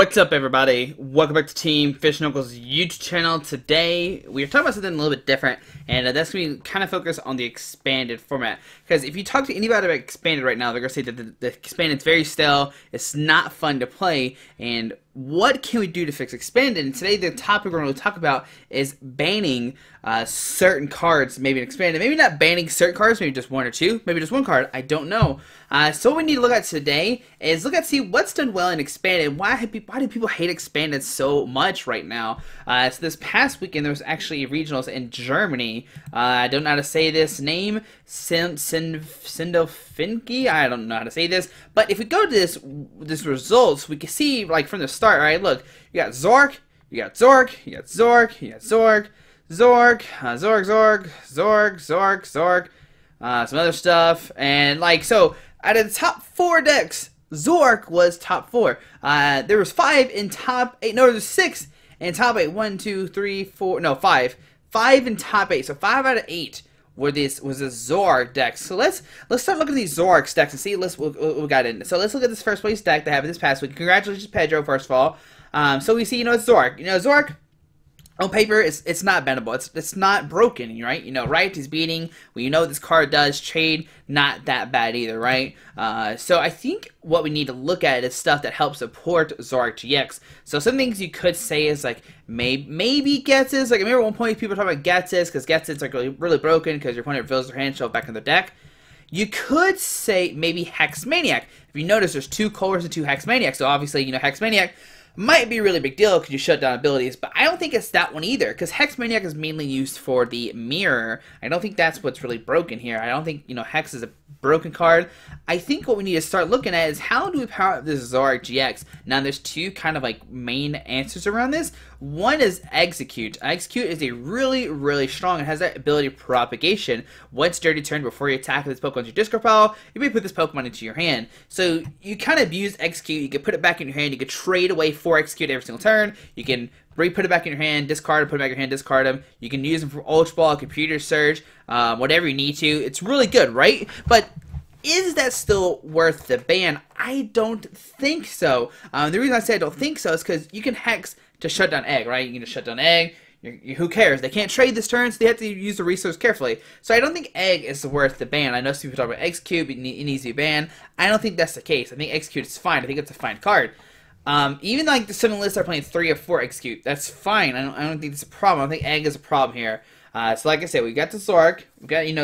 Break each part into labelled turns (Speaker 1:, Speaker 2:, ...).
Speaker 1: What's up, everybody? Welcome back to Team FISHKNUCKLES YouTube channel. Today, we are talking about something a little bit different, and that's going to be kind of focused on the expanded format. Because if you talk to anybody about expanded right now, they're going to say that the expanded is very stale, it's not fun to play, and what can we do to fix expanded? And today, the topic we're going to talk about is banning certain cards, maybe in expanded. Maybe not banning certain cards, maybe just one or two, maybe just one card, I don't know. So what we need to look at today is see what's done well in expanded. Why do people hate expanded so much right now? So this past weekend, there was actually regionals in Germany. I don't know how to say this name, Sindofinki. I don't know how to say this, but if we go to this results, we can see like from the start. All right, look, you got Zork, you got Zork, you got Zork, you got Zork, Zork, Zork, some other stuff, and like so. Out of the top 4 decks, Zork was top 4. There was 5 in top 8. No, there's 6 in top 8. 1, 2, 3, 4. No, 5. 5 in top 8. So 5 out of 8 was a Zork deck. So let's start looking at these Zork decks and see what we got in. So let's look at this first place deck that happened this past week. Congratulations, Pedro, first of all. So we see, it's Zork. Zork. On paper, it's not bendable. It's not broken, right? Right is beating. Well, this card does trade, not that bad either, right? So I think what we need to look at is stuff that helps support Zork GX. So some things you could say is like maybe Getzes. Like I remember at one point people were talking about Getzes because Getzes like really broken because your opponent reveals their hand, show it back in the deck. You could say maybe Hex Maniac. If you notice, there's 2 colors and 2 Hex Maniacs. So obviously, Hex Maniac might be a really big deal because you shut down abilities, but I don't think it's that one either, because Hex Maniac is mainly used for the mirror. I don't think that's what's really broken here. I don't think, Hex is a broken card. I think what we need to start looking at is how do we power up this Zork GX? Now, there's 2 kind of like main answers around this. One is Execute. Execute is a really strong, it has that ability of propagation. Once dirty turn, before you attack with this Pokemon to your discard pile, you may put this Pokemon into your hand. So you kind of use Execute, you can put it back in your hand, you can trade away 4 Execute every single turn, you can put it back in your hand, discard it, put it back in your hand, discard them. You can use them for Ultra Ball, Computer Surge, whatever you need to. It's really good, right? But is that still worth the ban? I don't think so. The reason I say I don't think so is because you can Hex to shut down Egg, right? You can just shut down Egg. Who cares? They can't trade this turn, so they have to use the resource carefully. So I don't think Egg is worth the ban. I know some people talk about Execute, but it needs to be banned. I don't think that's the case. I think Execute is fine. I think it's a fine card. Even like the 7 lists are playing 3 or 4 Execute. That's fine. I don't think it's a problem. I don't think Egg is a problem here. So like I said, we got the Zork, we got the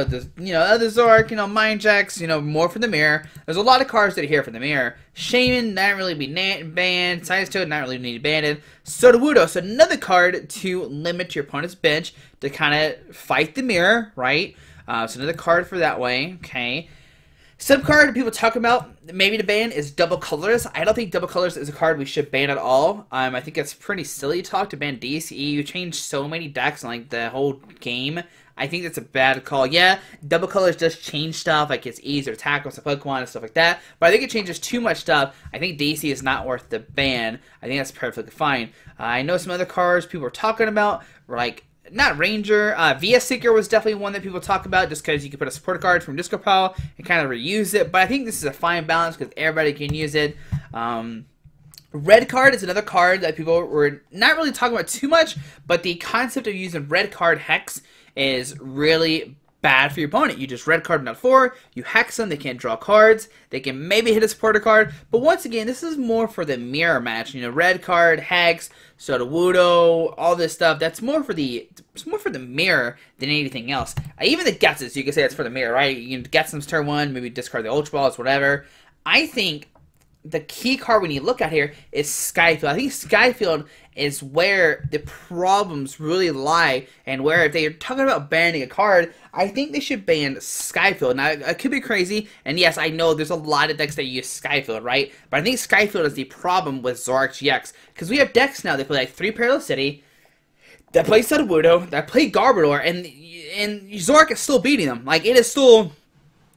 Speaker 1: other Zork, Mind Jacks, more for the mirror. There's a lot of cards that are here for the mirror. Shaman not really be banned. Science Toad not really need banned. Sudowoodo, so another card to limit your opponent's bench to kind of fight the mirror, right? So another card for that way. Okay. Some card people talk about maybe to ban is Double Colors. I don't think Double Colors is a card we should ban at all. I think it's pretty silly talk to ban DCE. You change so many decks in like the whole game. I think that's a bad call. Yeah, Double Colors does change stuff, like it's easier to tackle some Pokemon and stuff like that. But I think it changes too much stuff. I think DC is not worth the ban. I think that's perfectly fine. I know some other cards people are talking about, like not Ranger. VS Seeker was definitely one that people talk about just because you can put a support card from discard pile and kind of reuse it. But I think this is a fine balance because everybody can use it. Red card is another card that people were not really talking about too much, but the concept of using red card Hex is really bad for your opponent. You just red card them out 4, you Hex them, they can't draw cards, they can maybe hit a supporter card, but once again, this is more for the mirror match. Red card, Hex, Sudowoodo, all this stuff, that's more for the mirror than anything else. Even the Getzes, you can say that's for the mirror, right? You can get some turn 1, maybe discard the Ultra Balls, whatever. I think the key card we need to look at here is Skyfield. I think Skyfield is where the problems really lie, and where if they're talking about banning a card, I think they should ban Skyfield. Now, it could be crazy, and yes, I know there's a lot of decks that use Skyfield, right? But I think Skyfield is the problem with Zork GX, because we have decks now that play like 3 Parallel City, that play Sudowoodo, that play Garbodor, and Zork is still beating them. Like, it is still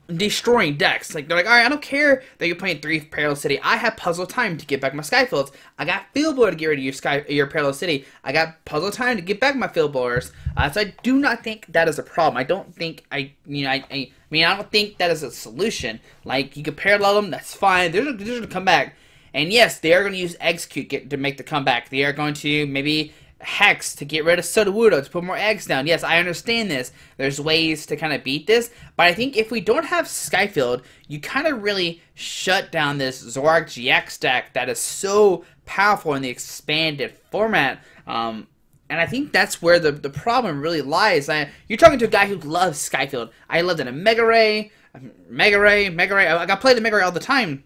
Speaker 1: destroying decks. Like, they're like, alright, I don't care that you're playing 3 Parallel City. I have Puzzle Time to get back my Skyfields. I got Field Blower to get rid of your Parallel City. I got Puzzle Time to get back my Field Blowers. So I do not think that is a problem. I don't think, I don't think that is a solution. Like, you can parallel them, that's fine. They're going to come back. And yes, they are going to use Execute to make the comeback. They are going to maybe Hex to get rid of Sudowoodo to put more eggs down. Yes, I understand this. There's ways to kind of beat this, but I think if we don't have Skyfield, you kind of really shut down this Zoroark GX deck that is so powerful in the expanded format. And I think that's where the problem really lies. You're talking to a guy who loves Skyfield. I loved it in Mega Ray. I got played the Mega Ray all the time.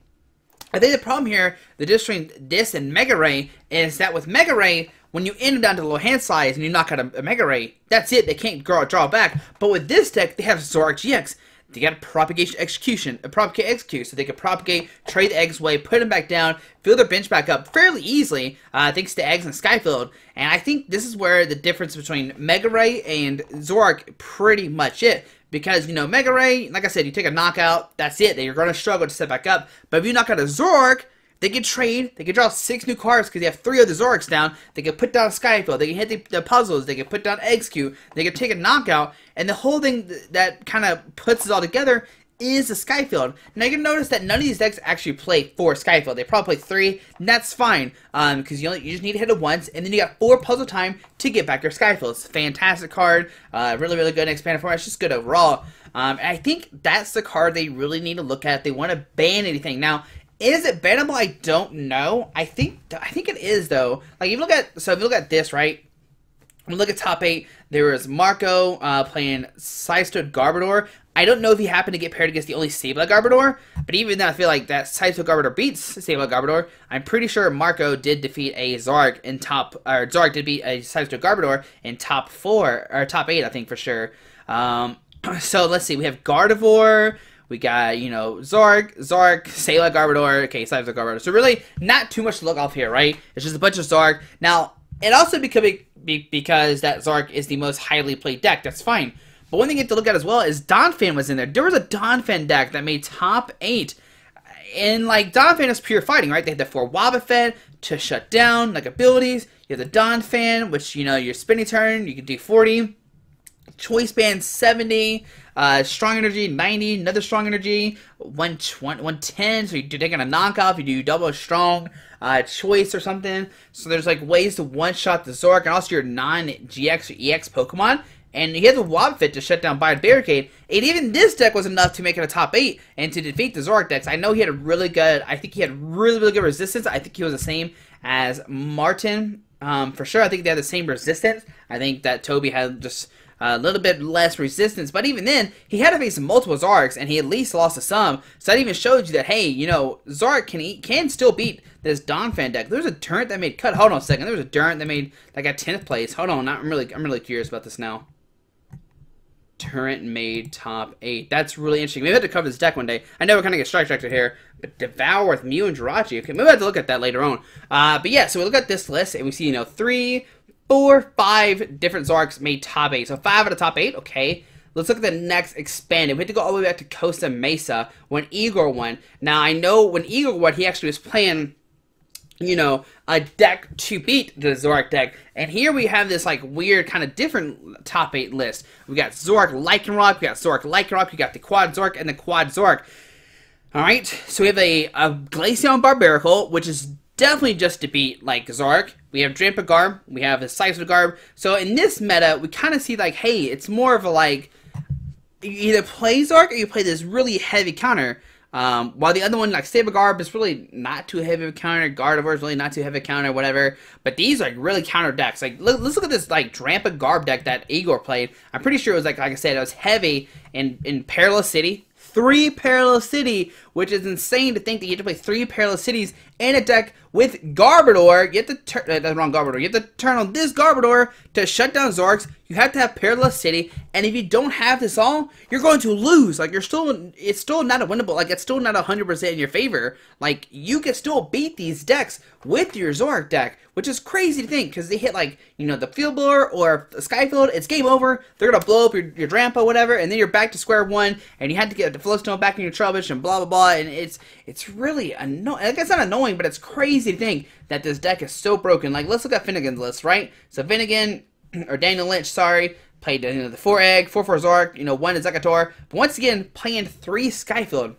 Speaker 1: I think the problem here, the difference between this and Mega Ray, is that with Mega Ray, when you end down to low hand size and you knock out a Mega Ray, that's it. They can't draw back. But with this deck, they have Zoroark GX. They got a propagate execute, so they can propagate, trade the eggs away, put them back down, fill their bench back up fairly easily, thanks to eggs and Skyfield. And I think this is where the difference between Mega Ray and Zoroark pretty much it. Because, you know, Mega Ray, like I said, you take a knockout, that's it. You're going to struggle to set back up. But if you knock out a Zoroark, they can trade, they can draw 6 new cards because they have 3 of the Zoroarks down. They can put down Skyfield, they can hit the puzzles, they can put down Execute, they can take a knockout, and the whole thing that kind of puts it all together is the Skyfield. Now you can notice that none of these decks actually play 4 Skyfield. They probably play 3, and that's fine, because you just need to hit it once, and then you got 4 puzzle time to get back your Skyfield. It's a fantastic card, really, really good in expanded format. It's just good overall. And I think that's the card they really need to look at if they want to ban anything. Now, is it bannable? I don't know. I think it is though. Like if you look at this, right? When we look at top 8, there was Marco playing Side-Stood Garbodor. I don't know if he happened to get paired against the only Sableye Garbodor, but even then I feel like that Side-Stood Garbodor beats Sableye Garbodor. I'm pretty sure Marco did defeat a Zoroark in top, or Zoroark did beat a Side-Stood Garbodor in top 4 or top 8, I think for sure. So let's see, we have Gardevoir. We got, you know, Zoroark, Sableye Garbodor, okay, Side-Stood Garbodor. So really, not too much to look off here, right? It's just a bunch of Zoroark. Now, it also because that Zoroark is the most highly played deck. That's fine. But one thing you have to look at as well is Donphan was in there. There was a Donphan deck that made top 8. And, like, Donphan is pure fighting, right? They had the 4 Wobbuffet to shut down, like, abilities. You have the Donphan, which, you know, your spinning turn, you can do 40. Choice Band 70, Strong Energy 90, another Strong Energy 110, so you're taking a knockoff, you do double strong choice or something. So there's like ways to one-shot the Zoroark and also your non-GX or EX Pokemon. And he has a Wobbuffet to shut down Bio Barricade. And even this deck was enough to make it a top 8 and to defeat the Zoroark decks. I know he had a really good, I think he had really, really good resistance. I think he was the same as Martin. For sure, I think they had the same resistance. I think that Toby had just a little bit less resistance, but even then, he had to face multiple Zoroarks, and he at least lost to some. So that even showed you that, hey, you know, Zoroark can still beat this Donphan deck. There's a Durant that made cut. Hold on a second. There was a Durant that made like a 10th place. Hold on, I'm really curious about this now. Durant made top 8. That's really interesting. Maybe I have to cover this deck one day. I know we're kind of get strike-directed here, but Devour with Mew and Jirachi. Okay, maybe I have to look at that later on. But yeah, so we look at this list, and we see, you know, 3, 4, 5 different Zoroarks made top 8. So 5 out of top 8, okay. Let's look at the next expanded. We have to go all the way back to Costa Mesa when Igor won. Now, I know when Igor won, he actually was playing, you know, a deck to beat the Zoroark deck. And here we have this, like, weird kind of different top 8 list. We got Zoroark Lycanroc, we got Zoroark Lycanroc, we got the Quad Zoroark, and the Quad Zoroark. Alright, so we have a Glaceon Barbaracle, which is definitely just to beat, like, Zoroark. We have Drampa Garb, we have the Scyther Garb. So in this meta, we kind of see, like, hey, it's more of a, like, you either play Zoroark or you play this really heavy counter. While the other one, like Saber Garb, is really not too heavy of a counter. Gardevoir is really not too heavy of a counter, whatever. But these are like really counter decks. Like, let's look at this like Drampa Garb deck that Igor played. I'm pretty sure it was like I said, it was heavy in Perilous City. 3 Perilous City, which is insane to think that you have to play 3 Perilous Cities in a deck with Garbodor. You have to turn, that's the wrong Garbodor. You have to turn on this Garbodor to shut down Zoroarks. You have to have Perilous City, and if you don't have this all, you're going to lose. Like, it's still not a winnable, like, it's still not 100% in your favor. Like, you can still beat these decks with your Zoroark deck, which is crazy to think, because they hit, like, you know, the Field Blower or the Skyfield, it's game over. They're going to blow up your Drampa, whatever, and then you're back to square one, and you have to get the Flowstone back in your Trubbish, and blah, blah, blah, and it's really annoying. Like, it's not annoying, but it's crazy to think that this deck is so broken. Like, let's look at Finnegan's list, right? So Finnegan, or Daniel Lynch, sorry, played, you know, the 4 Egg, 4/4 Zoroark, you know, 1 Executor, but once again, playing 3 Skyfield.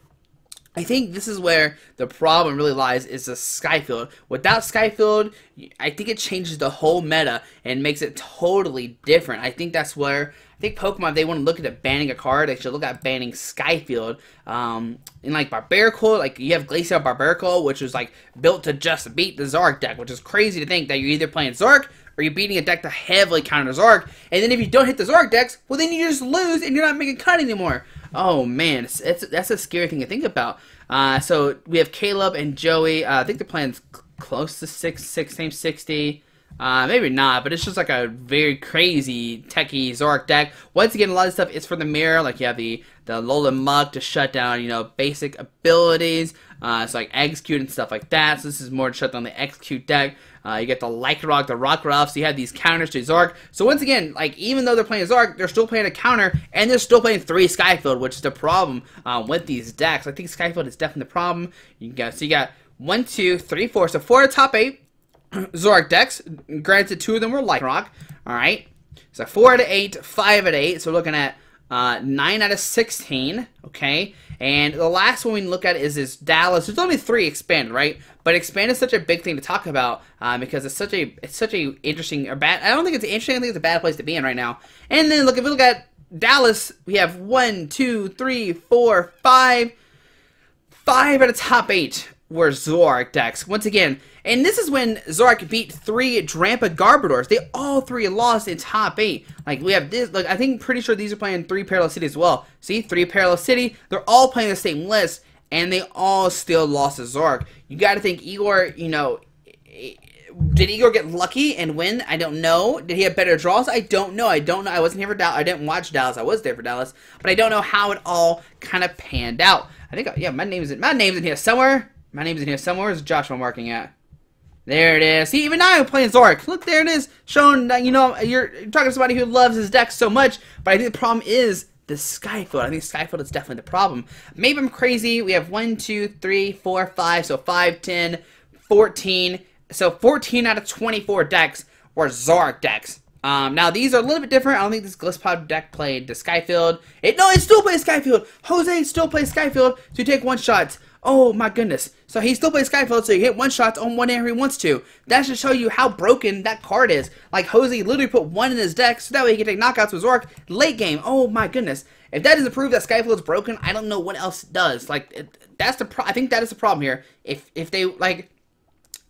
Speaker 1: I think this is where the problem really lies, is the Skyfield. Without Skyfield, I think it changes the whole meta and makes it totally different. I think that's where, I think Pokemon, if they want to look at banning a card, they should look at banning Skyfield. In like Barbarical, like you have Glacial Barbarical, which is like built to just beat the Zoroark deck, which is crazy to think that you're either playing Zoroark or you're beating a deck to heavily counter Zoroark. And then if you don't hit the Zoroark decks, well then you just lose and you're not making cut anymore. Oh man, that's a scary thing to think about. So we have Caleb and Joey. I think the plan's close to 60. Maybe not, but it's just like a very crazy techie Zoroark deck. Once again, a lot of stuff is for the mirror. Like you have the Alolan Mug to shut down, you know, basic abilities. So like Execute and stuff like that. So this is more to shut down the Execute deck. You get the Lycanroc, the Rockruff, so you have these counters to Zoroark. So once again, like even though they're playing Zoroark, they're still playing a counter, and they're still playing 3 Skyfield, which is the problem with these decks. I think Skyfield is definitely the problem. You got 1, 2, 3, 4. So 4 of the top 8 Zoroark decks. Granted, 2 of them were Lycanroc. Alright. So 4 out of 8, 5 out of 8. So we're looking at 9 out of 16. Okay. And the last one we look at is Dallas. There's only 3 expanded, right? But expanded is such a big thing to talk about because it's such a interesting or bad. I don't think it's interesting. I think it's a bad place to be in right now. And then if we look at Dallas, we have 1, 2, 3, 4, 5 out of top 8 were Zoroark decks. Once again, and this is when Zoroark beat 3 Drampa Garbodors. They all 3 lost in top 8. Like we have this, like I think pretty sure these are playing 3 Parallel City as well. See, 3 Parallel City. They're all playing the same list, and they all still lost to Zoroark. You got to think Igor. You know, did Igor get lucky and win? I don't know. Did he have better draws? I don't know. I wasn't here for Dallas. I didn't watch Dallas. I was there for Dallas, but I don't know how it all kind of panned out. I think yeah, my name's in here somewhere. My name's in here somewhere. Where's Joshua marking at? There it is. See, even now I'm playing Zoroark. Look, there it is. Showing that, you know, you're talking to somebody who loves his deck so much. But I think the problem is the Skyfield. I think Skyfield is definitely the problem. Maybe I'm crazy. We have 1, 2, 3, 4, 5. So 5, 10, 14. So 14 out of 24 decks were Zoroark decks. Now, these are a little bit different. I don't think this Gliscod deck played the Skyfield. No, it still plays Skyfield. Jose still plays Skyfield to take one-shots. Oh my goodness. So he still plays Skyfield, so you hit one-shots on one area he wants to. That should show you how broken that card is. Like, Jose literally put 1 in his deck, so that way he can take knockouts with Zoroark late game. Oh my goodness. If that doesn't prove that Skyfield is broken, I don't know what else does. Like, I think that is the problem here. If they, like,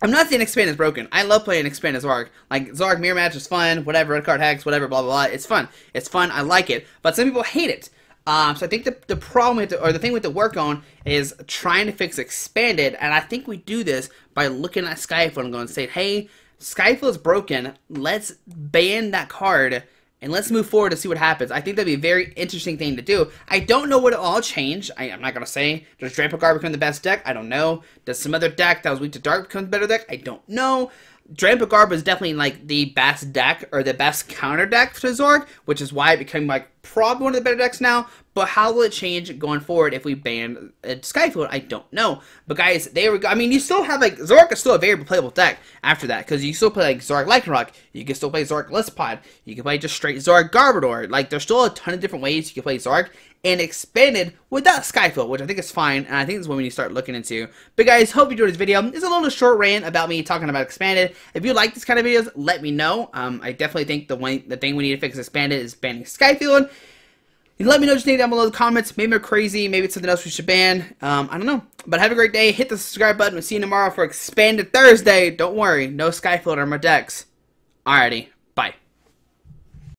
Speaker 1: I'm not saying Expand is broken. I love playing Expand as Zoroark. Like, Zoroark Mirror Match is fun, whatever, Red Card Hex, whatever, blah, blah, blah. It's fun. It's fun. I like it. But some people hate it. So I think the problem or the thing we have to work on is trying to fix Expanded, and I think we do this by looking at Skyfield and going, say, hey, Skyfield is broken. Let's ban that card, and let's move forward to see what happens. I think that'd be a very interesting thing to do. I don't know what it'll all change. I'm not going to say, does Drampa Guard become the best deck? I don't know. Does some other deck that was weak to Dark become the better deck? I don't know. Drampa Guard is definitely like the best deck or the best counter deck to Zoroark, which is why it became like probably one of the better decks now. But how will it change going forward if we ban Skyfield? I don't know. But guys, there we go. I mean, you still have like Zoroark is still a very playable deck after that because you still play like Zoroark Lycanroc. You can still play Zoroark Listpod. You can play just straight Zoroark Garbodor. Like there's still a ton of different ways you can play Zoroark and Expanded without Skyfield, which I think is fine, and I think is what we need to start looking into. But guys, hope you enjoyed this video. It's a little short rant about me talking about Expanded. If you like this kind of videos, let me know. I definitely think the thing we need to fix Expanded is banning Skyfield. And let me know what you think down below in the comments. Maybe we're crazy. Maybe it's something else we should ban. I don't know. But have a great day. Hit the subscribe button. We'll see you tomorrow for Expanded Thursday. Don't worry. No Skyfield on my decks. Alrighty.